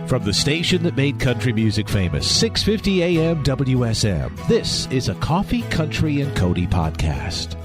From the station that made country music famous, 650 AM WSM, this is a Coffee, Country, and Cody podcast.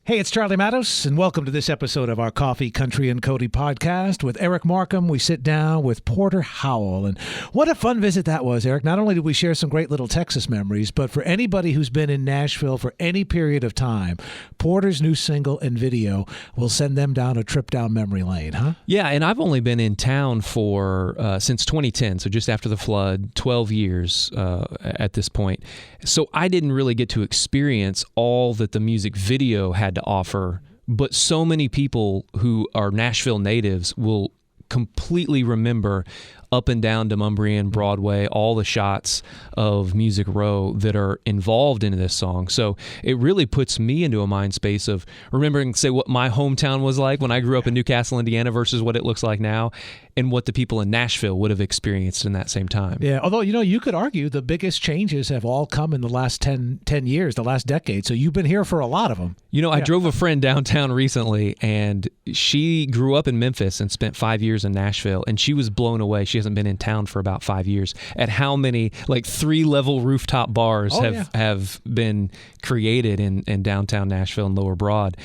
Hey, it's Charlie Matos, and welcome to this episode of our Coffee, Country, and Cody podcast. With Eric Markham, we sit down with Porter Howell, and what a fun visit that was, Eric. Not only did we share some great little Texas memories, but for anybody who's been in Nashville for any period of time, Porter's new single and video will send them down a trip down memory lane, huh? Yeah, and I've only been in town for since 2010, so just after the flood, 12 years at this point. So I didn't really get to experience all that the music video had to offer, but so many people who are Nashville natives will completely remember up and down Demonbreun, Broadway, all the shots of Music Row that are involved in this song. So it really puts me into a mind space of remembering, say, what my hometown was like when I grew up in Newcastle, Indiana versus what it looks like now, and what the people in Nashville would have experienced in that same time. Yeah, although, you could argue the biggest changes have all come in the last 10 years, the last decade, so you've been here for a lot of them. I drove a friend downtown recently, and she grew up in Memphis and spent 5 years in Nashville, and she was blown away. She hasn't been in town for about 5 years at how many, 3-level rooftop bars have been created in downtown Nashville and Lower Broad.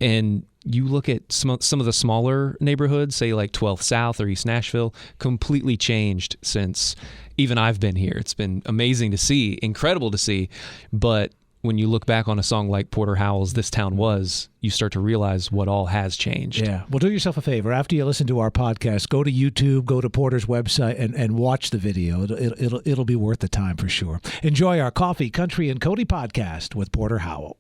And you look at some of the smaller neighborhoods, say like 12th South or East Nashville, completely changed since even I've been here. It's been amazing to see, incredible to see. But when you look back on a song like Porter Howell's This Town Was, you start to realize what all has changed. Yeah. Well, do yourself a favor. After you listen to our podcast, go to YouTube, go to Porter's website, and watch the video. It'll be worth the time for sure. Enjoy our Coffee, Country, and Cody podcast with Porter Howell.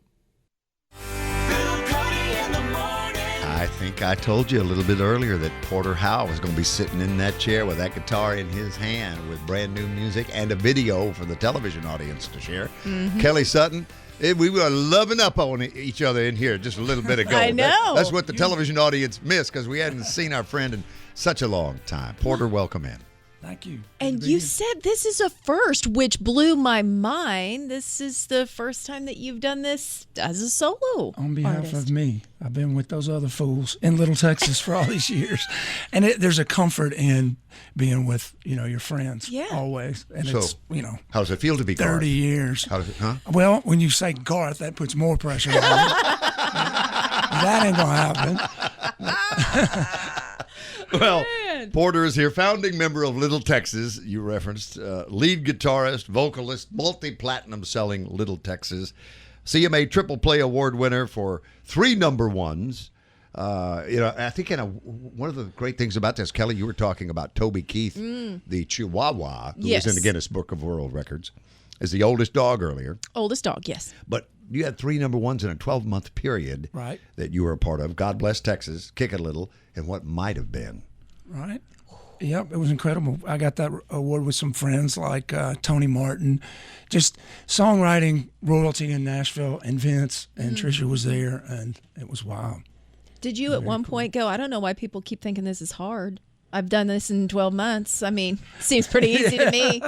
I think I told you a little bit earlier that Porter Howell was going to be sitting in that chair with that guitar in his hand with brand new music and a video for the television audience to share. Mm-hmm. Kelly Sutton, we were loving up on each other in here just a little bit ago. I know. That's what the television audience missed because we hadn't seen our friend in such a long time. Porter, welcome in. Thank you. And you said this is a first, which blew my mind. This is the first time that you've done this as a solo On behalf artist. of me. I've been with those other fools in Little Texas for all these years. And there's a comfort in being with, your friends always. And so, it's, how does it feel to be 30 Garth? years. How does it, huh? Well, when you say Garth, that puts more pressure on me. That ain't going to happen. Well, Porter is here, founding member of Little Texas, you referenced, lead guitarist, vocalist, multi-platinum selling Little Texas, CMA Triple Play Award winner for 3 number ones. I think one of the great things about this, Kelly, you were talking about Toby Keith, the Chihuahua, who was in the Guinness Book of World Records, is the oldest dog earlier. Oldest dog, yes. But you had 3 number ones in a 12-month period that you were a part of. God Bless Texas, Kick It a Little, and What Might Have Been. Right. Yep, it was incredible. I got that award with some friends like Tony Martin, just songwriting royalty in Nashville, and Vince and Trisha was there, and it was wild. Did you at one point go, I don't know why people keep thinking this is hard. I've done this in 12 months. I mean, seems pretty easy to me.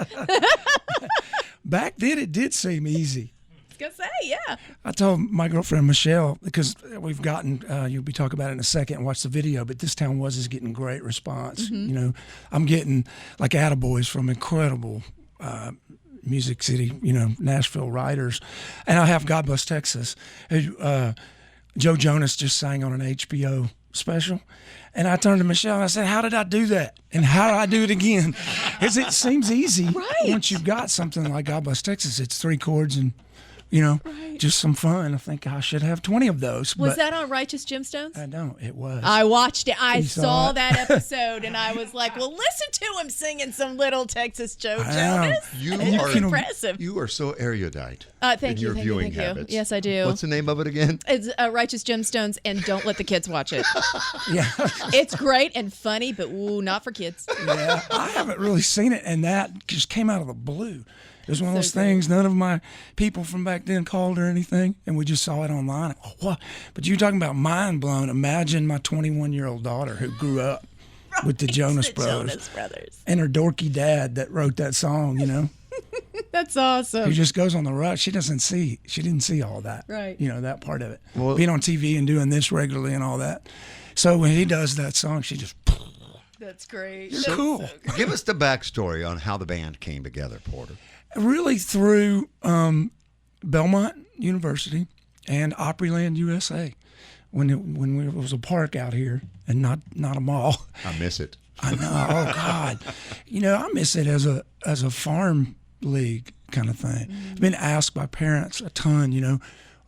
Back then, it did seem easy. I was going to say, yeah. I told my girlfriend, Michelle, because we've gotten, you'll be talking about it in a second and watch the video, but This Town Was is getting great response. Mm-hmm. I'm getting like attaboys from incredible Music City, Nashville writers. And I have God Bless Texas. Joe Jonas just sang on an HBO special. And I turned to Michelle and I said, how did I do that? And how do I do it again? Because it seems easy. Right. Once you've got something like God Bless Texas, it's 3 chords and just some fun. I think I should have 20 of those. Was that on Righteous Gemstones? I know, it was. I watched it. I saw it? that episode, and I was like, well, listen to him singing some Little Texas Joe Jonas. It's impressive. You are so erudite thank in you, your thank viewing you, thank habits. you. Yes, I do. What's the name of it again? It's Righteous Gemstones, and don't let the kids watch it. Yeah. It's great and funny, but not for kids. Yeah, I haven't really seen it, and that just came out of the blue. It was one of those things, none of my people from back then called or anything, and we just saw it online. Oh, what? But you're talking about mind blown. Imagine my 21-year-old daughter who grew up with the Jonas Brothers. And her dorky dad that wrote that song, That's awesome. Who just goes on the rush. She didn't see all that. Right. That part of it. Well, being on TV and doing this regularly and all that. So when he does that song, she just... That's great. You're That's cool. so great. Give us the backstory on how the band came together, Porter. Really through Belmont University and Opryland USA, when it was a park out here and not a mall. I miss it. I know. Oh God, I miss it as a farm league kind of thing. I've been asked by parents a ton.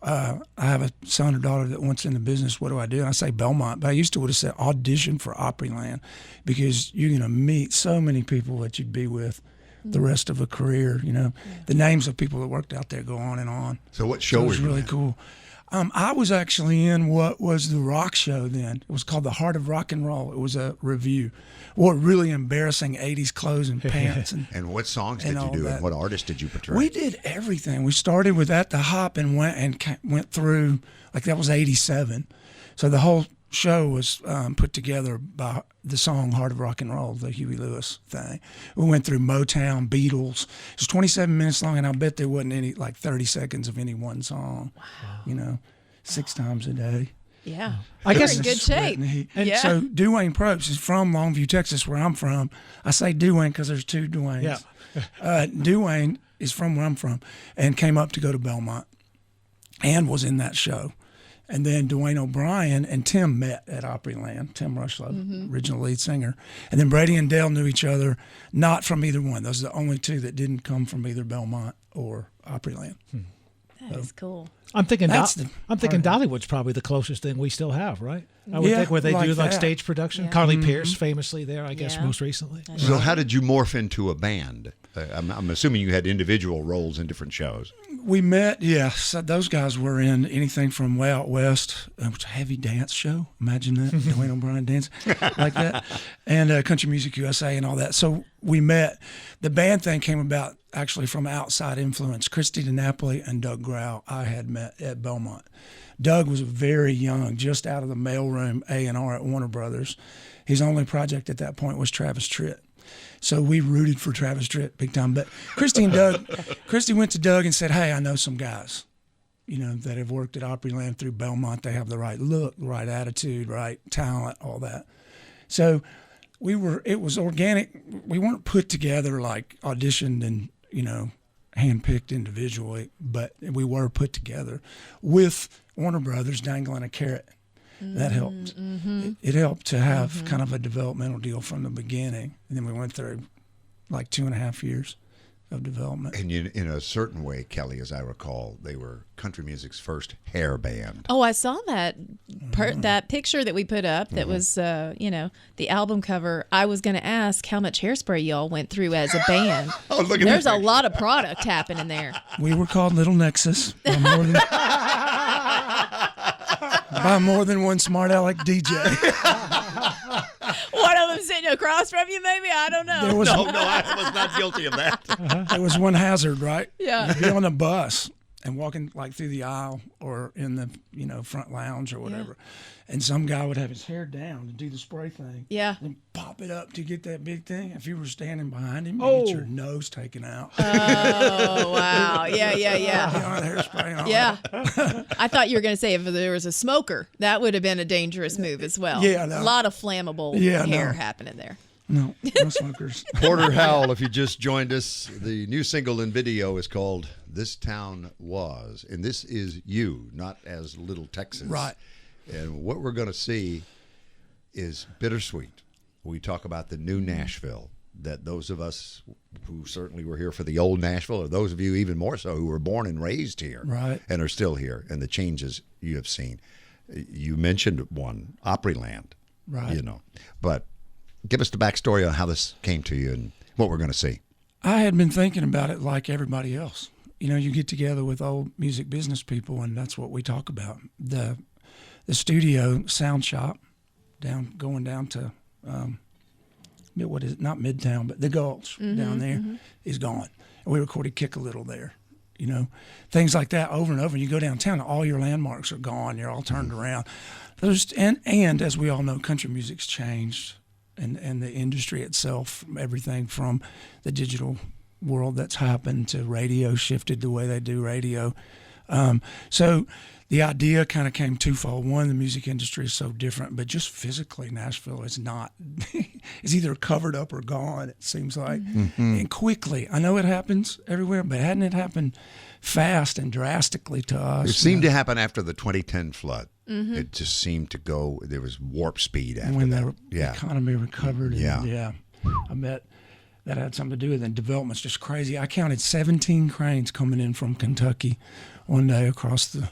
I have a son or daughter that wants in the business. What do I do? And I say Belmont, but I used to would have said audition for Opryland, because you're going to meet so many people that you'd be with the rest of a career. The names of people that worked out there go on and on. So what show It were was you really in? cool. I was actually in what was the rock show then. It was called The Heart of Rock and Roll. It was a review. Wore really embarrassing 80s clothes and pants. And what songs did and you all do, that. and what artists did you portray? We did everything. We started with At the Hop and went through, like that was 87. So the whole show was put together by the song Heart of Rock and Roll, the Huey Lewis thing. We went through Motown, Beatles. It was 27 minutes long, and I bet there wasn't any, like 30 seconds of any one song. Wow. 6 times a day. Yeah. I guess You're in good shape. And Yeah. so Dwayne Probst is from Longview, Texas, where I'm from. I say Dwayne because there's 2 Dwaynes. Yeah. Dwayne is from where I'm from and came up to go to Belmont and was in that show. And then Dwayne O'Brien and Tim met at Opryland, Tim Rushlow, original lead singer. And then Brady and Dale knew each other, not from either one. Those are the only 2 that didn't come from either Belmont or Opryland. That is cool. I'm thinking That's the Dollywood's probably the closest thing we still have, right? I would Yeah, think where they do like like that. stage production. Yeah. Carly Pearce famously there, I guess, Yeah. most recently. So how did you morph into a band? I'm assuming you had individual roles in different shows. We met, so those guys were in anything from Way Out West, which a heavy dance show. Imagine that, Dwayne O'Brien dance like that, and Country Music USA and all that. So we met. The band thing came about actually from outside influence. Christy DiNapoli and Doug Grau I had met at Belmont. Doug was very young, just out of the mailroom A&R at Warner Brothers. His only project at that point was Travis Tritt. So we rooted for Travis Tritt big time. But Christy went to Doug and said, hey, I know some guys, that have worked at Opryland through Belmont. They have the right look, the right attitude, right talent, all that. So it was organic. We weren't put together like auditioned and, handpicked individually, but we were put together with Warner Brothers dangling a carrot. That helped. It helped to have kind of a developmental deal from the beginning. And then we went through like 2.5 years of development. And in a certain way, Kelly, as I recall, they were country music's first hair band. Oh, I saw that that picture that we put up that was, the album cover. I was going to ask how much hairspray y'all went through as a band. Oh, look at There's that a lot of product happening there. We were called Little Nexus by more than one smart aleck DJ. One of them sitting across from you, maybe? I don't know. There was No, I was not guilty of that. there was one hazard, right? Yeah. You'd be on a bus and walking like through the aisle or in the front lounge or whatever, and some guy would have his hair down to do the spray thing. Yeah. And pop it up to get that big thing. If you were standing behind him, Oh. you get your nose taken out. Oh, wow. Yeah. Beyond hairspray and all Yeah. that. I thought you were going to say if there was a smoker, that would have been a dangerous move as well. Yeah, no. A lot of flammable hair happening there. No smokers. Porter Howell, if you just joined us, the new single and video is called This Town Was. And this is you, not as Little Texas. Right. And what we're going to see is bittersweet. We talk about the new Nashville, that those of us who certainly were here for the old Nashville, or those of you even more so who were born and raised here Right. and are still here, and the changes you have seen. You mentioned one, Opryland. Right. But give us the backstory on how this came to you and what we're going to see. I had been thinking about it like everybody else. You get together with old music business people, and that's what we talk about. The studio sound shop going down to what is it? Not Midtown, but the Gulch down there is gone. And we recorded Kick a Little there. Things like that over and over. And you go downtown, and all your landmarks are gone. You're all turned around. And as we all know, country music's changed, and the industry itself, everything from the digital world that's happened to radio shifted the way they do radio. So the idea kind of came twofold. One, the music industry is so different, but just physically, Nashville is not. It's either covered up or gone, it seems like. And quickly. I know it happens everywhere, but hadn't it happened fast and drastically to us? It seemed to happen after the 2010 flood. It just seemed to go, there was warp speed after when that. the economy recovered. Yeah. And, I bet that had something to do with it. And development's just crazy. I counted 17 cranes coming in from Kentucky one day across the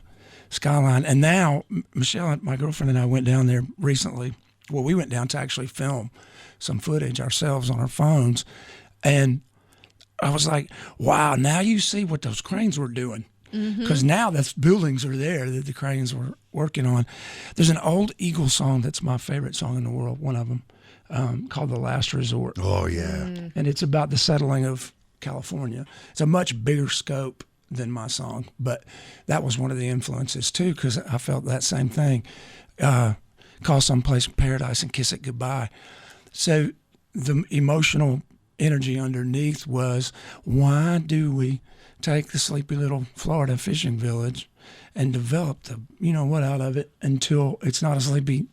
skyline. And now, Michelle, my girlfriend, and I went down there recently. Well, we went down to actually film some footage ourselves on our phones. And I was like, wow, now you see what those cranes were doing. Because now that's buildings are there that the cranes were working on. There's an old Eagle song that's my favorite song in the world, one of them, called The Last Resort. Oh, yeah. And it's about the settling of California. It's a much bigger scope than my song, but that was one of the influences too, because I felt that same thing. Call Someplace in Paradise and Kiss It Goodbye. So the emotional energy underneath was, why do we take the sleepy little Florida fishing village and develop the what out of it until it's not a sleepy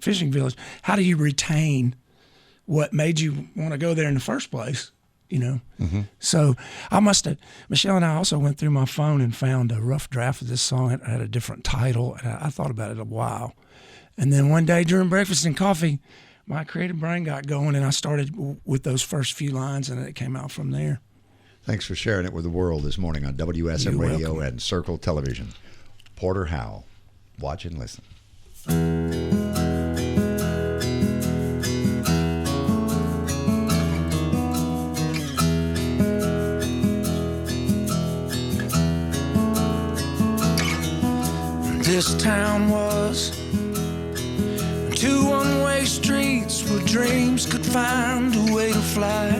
fishing village? How do you retain what made you want to go there in the first place? So Michelle and I also went through my phone and found a rough draft of this song. It had a different title, and I thought about it a while. And then one day during breakfast and coffee, my creative brain got going, and I started with those first few lines, and it came out from there. Thanks for sharing it with the world this morning on WSM You're Radio welcome. and Circle Television. Porter Howell. Watch and listen. This town was two one-way streets where dreams could find a way to fly,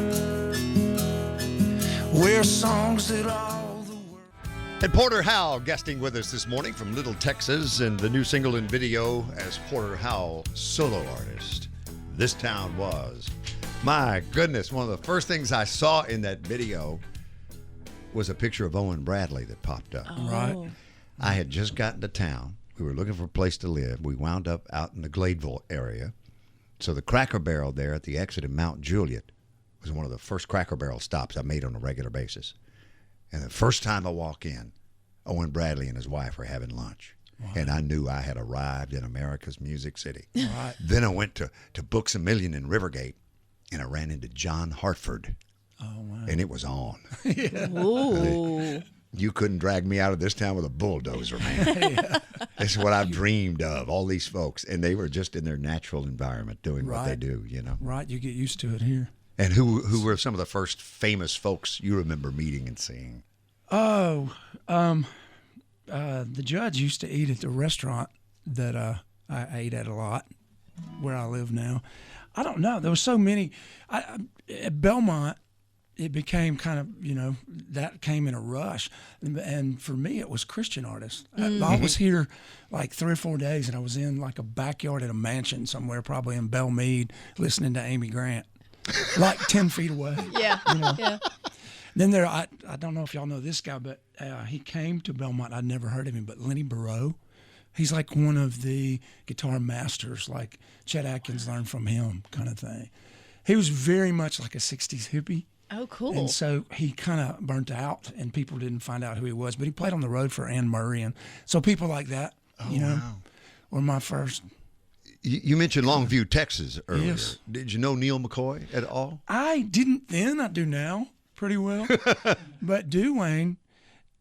where songs that all the world... And Porter Howell guesting with us this morning from Little Texas, and the new single and video as Porter Howell, solo artist. This town was. My goodness, one of the first things I saw in that video was a picture of Owen Bradley that popped up. Oh. Right. I had just gotten to town. We were looking for a place to live. We wound up out in the Gladeville area. So the Cracker Barrel there at the exit in Mount Juliet was one of the first Cracker Barrel stops I made on a regular basis. And the first time I walk in, Owen Bradley and his wife were having lunch. Wow. And I knew I had arrived in America's Music City. Right. Then I went to Books A Million in Rivergate, and I ran into John Hartford. Oh, wow. And it was on. Ooh. You couldn't drag me out of this town with a bulldozer, man. It's what I've dreamed of, all these folks. And they were just in their natural environment doing what they do, Right, you get used to it here. And who were some of the first famous folks you remember meeting and seeing? Oh, the Judge used to eat at the restaurant that I ate at a lot where I live now. I don't know. There were so many. At Belmont, it became kind of, that came in a rush. And for me, it was Christian artists. I was here like 3 or 4 days, and I was in like a backyard at a mansion somewhere, probably in Belmead, listening to Amy Grant, like 10 feet away. Yeah. Yeah. Then I don't know if y'all know this guy, but he came to Belmont. I'd never heard of him, but Lenny Barrow. He's like one of the guitar masters, like Chet Atkins learned from him kind of thing. He was very much like a 60s hippie. Oh, cool. And so he kind of burnt out, and people didn't find out who he was. But he played on the road for Anne Murray. And so people like that, were my first. You mentioned Longview, Texas earlier. Yes. Did you know Neil McCoy at all? I didn't then. I do now pretty well. But Duane,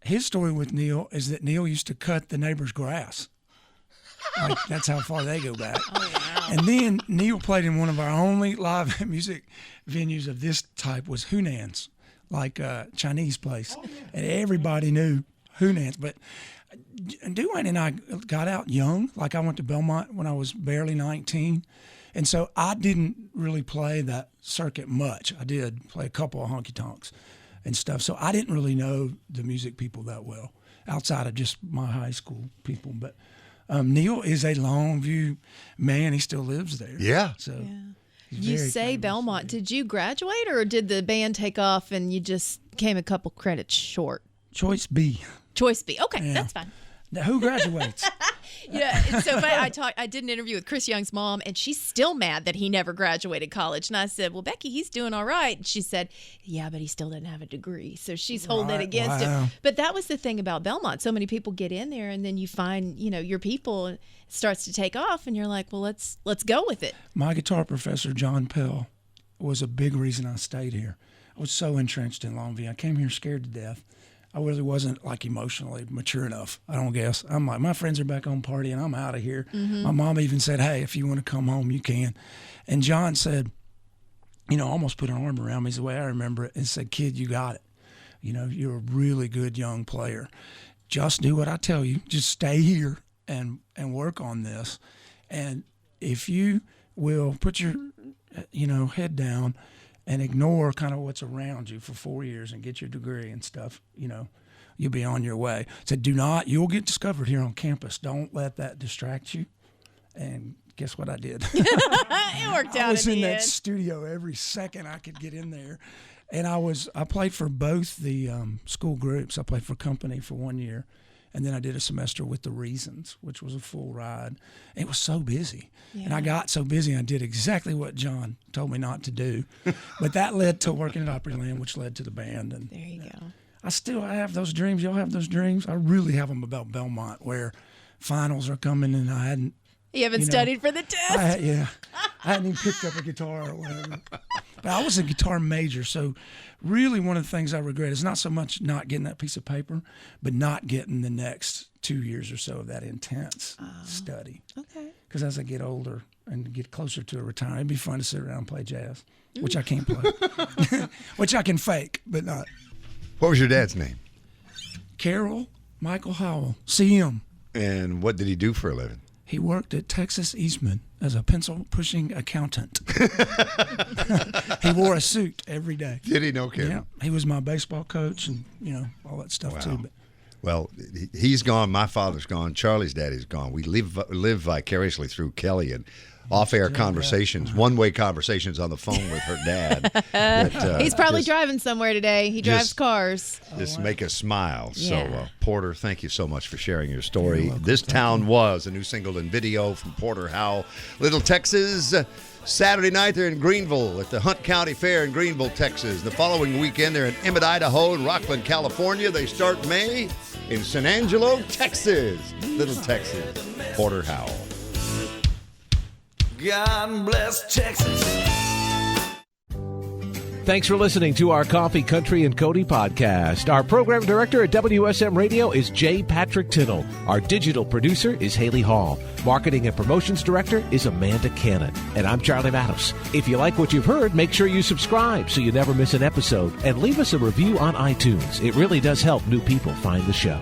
his story with Neil is that Neil used to cut the neighbor's grass. Like, that's how far they go back. Oh, wow. And then Neil played in one of our only live music venues of this type was Hunan's, like a Chinese place. Oh, yeah. And everybody knew Hunan's. But Duane and I got out young. Like, I went to Belmont when I was barely 19. And so I didn't really play that circuit much. I did play a couple of honky-tonks and stuff. So I didn't really know the music people that well outside of just my high school people. But Neil is a Longview man. He still lives there. Yeah. So You say Belmont. Did you graduate, or did the band take off and you just came a couple credits short? Choice B. Choice B. Okay, Yeah. that's fine. Now, who graduates? Yeah, it's so funny. I did an interview with Chris Young's mom, and she's still mad that he never graduated college. And I said, well, Becky, he's doing all right. And she said, yeah, but he still doesn't have a degree. So she's holding it against him. But that was the thing about Belmont. So many people get in there, and then you find, your people, and it starts to take off, and you're like, well, let's go with it. My guitar professor, John Pell, was a big reason I stayed here. I was so entrenched in Longview. I came here scared to death. I really wasn't emotionally mature enough, I don't guess. I'm like, my friends are back home partying, I'm out of here. Mm-hmm. My mom even said, hey, if you want to come home, you can. And John said, almost put an arm around me is the way I remember it, and said, kid, you got it. You're a really good young player. Just do what I tell you. Just stay here and work on this. And if you will put your, head down and ignore kind of what's around you for 4 years and get your degree and stuff, you'll be on your way. Said, you'll get discovered here on campus. Don't let that distract you. And guess what I did? It worked out. I was in that end. studio every second I could get in there. And I played for both the school groups. I played for company for 1 year. And then I did a semester with the Reasons, which was a full ride. It was so busy. Yeah. And I got so busy, I did exactly what John told me not to do. But that led to working at Opryland, which led to the band. And there you go. I have those dreams. Y'all have those dreams? I really have them about Belmont, where finals are coming and I hadn't. You haven't studied for the test? I hadn't even picked up a guitar or whatever. But I was a guitar major, so really one of the things I regret is not so much not getting that piece of paper, but not getting the next 2 years or so of that intense study. Okay. Because as I get older and get closer to a retirement, it'd be fun to sit around and play jazz, which I can't play, which I can fake, but not. What was your dad's name? Carol Michael Howell, CM. And what did he do for a living? He worked at Texas Eastman as a pencil-pushing accountant. He wore a suit every day. Did he? No kidding. Yeah, he was my baseball coach and, all that stuff too. But well, he's gone. My father's gone. Charlie's daddy's gone. We live vicariously through Kelly and off-air conversations, one-way conversations on the phone with her dad. He's probably driving somewhere today. He drives cars. Just make us smile. Yeah. So, Porter, thank you so much for sharing your story. This Town Was, a new single and video from Porter Howell. Little Texas, Saturday night they're in Greenville at the Hunt County Fair in Greenville, Texas. The following weekend they're in Emmett, Idaho, and Rockland, California. They start May in San Angelo, Texas. Little Texas, Porter Howell. God bless Texas. Thanks for listening to our Coffee, Country, and Cody podcast. Our program director at WSM Radio is J. Patrick Tittle. Our digital producer is Haley Hall. Marketing and promotions director is Amanda Cannon. And I'm Charlie Matos. If you like what you've heard, make sure you subscribe so you never miss an episode. And leave us a review on iTunes. It really does help new people find the show.